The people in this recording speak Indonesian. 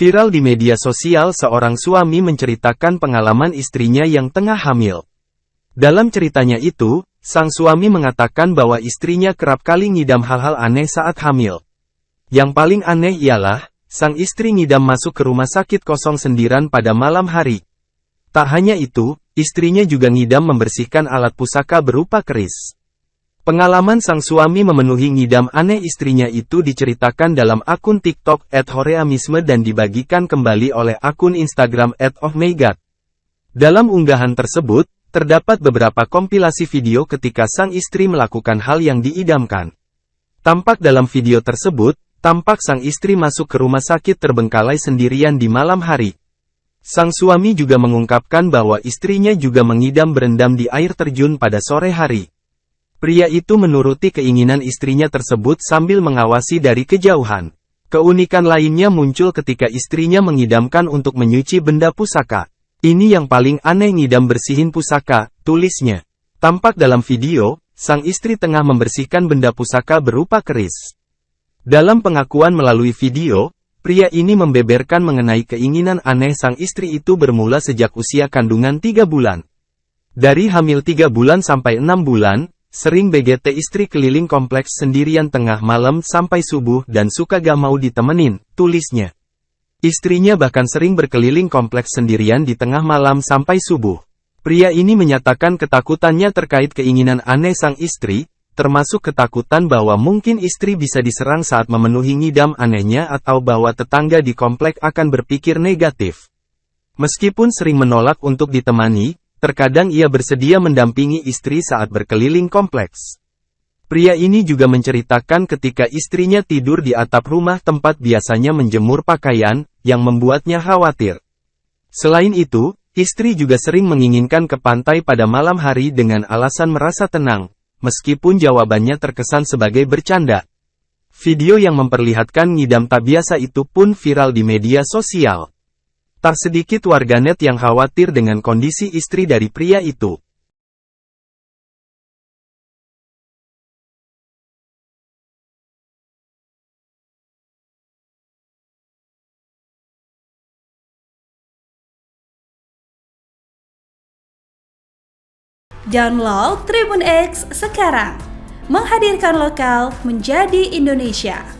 Viral di media sosial, seorang suami menceritakan pengalaman istrinya yang tengah hamil. Dalam ceritanya itu, sang suami mengatakan bahwa istrinya kerap kali ngidam hal-hal aneh saat hamil. Yang paling aneh ialah, sang istri ngidam masuk ke rumah sakit kosong sendirian pada malam hari. Tak hanya itu, istrinya juga ngidam membersihkan alat pusaka berupa keris. Pengalaman sang suami memenuhi ngidam aneh istrinya itu diceritakan dalam akun TikTok @horeamisme dan dibagikan kembali oleh akun Instagram @ohmygod. Dalam unggahan tersebut, terdapat beberapa kompilasi video ketika sang istri melakukan hal yang diidamkan. Tampak dalam video tersebut, tampak sang istri masuk ke rumah sakit terbengkalai sendirian di malam hari. Sang suami juga mengungkapkan bahwa istrinya juga mengidam berendam di air terjun pada sore hari. Pria itu menuruti keinginan istrinya tersebut sambil mengawasi dari kejauhan. Keunikan lainnya muncul ketika istrinya mengidamkan untuk menyuci benda pusaka. Ini yang paling aneh, ngidam bersihin pusaka, tulisnya. Tampak dalam video, sang istri tengah membersihkan benda pusaka berupa keris. Dalam pengakuan melalui video, pria ini membeberkan mengenai keinginan aneh sang istri itu bermula sejak usia kandungan 3 bulan. Dari hamil 3 bulan sampai 6 bulan, sering BGT istri keliling kompleks sendirian tengah malam sampai subuh dan suka gak mau ditemenin, tulisnya. Istrinya bahkan sering berkeliling kompleks sendirian di tengah malam sampai subuh. Pria ini menyatakan ketakutannya terkait keinginan aneh sang istri, termasuk ketakutan bahwa mungkin istri bisa diserang saat memenuhi ngidam anehnya atau bahwa tetangga di komplek akan berpikir negatif. Meskipun sering menolak untuk ditemani, terkadang ia bersedia mendampingi istri saat berkeliling kompleks. Pria ini juga menceritakan ketika istrinya tidur di atap rumah tempat biasanya menjemur pakaian, yang membuatnya khawatir. Selain itu, istri juga sering menginginkan ke pantai pada malam hari dengan alasan merasa tenang, meskipun jawabannya terkesan sebagai bercanda. Video yang memperlihatkan ngidam tak biasa itu pun viral di media sosial. Tak sedikit warganet yang khawatir dengan kondisi istri dari pria itu. Download Tribun X sekarang, menghadirkan lokal menjadi Indonesia.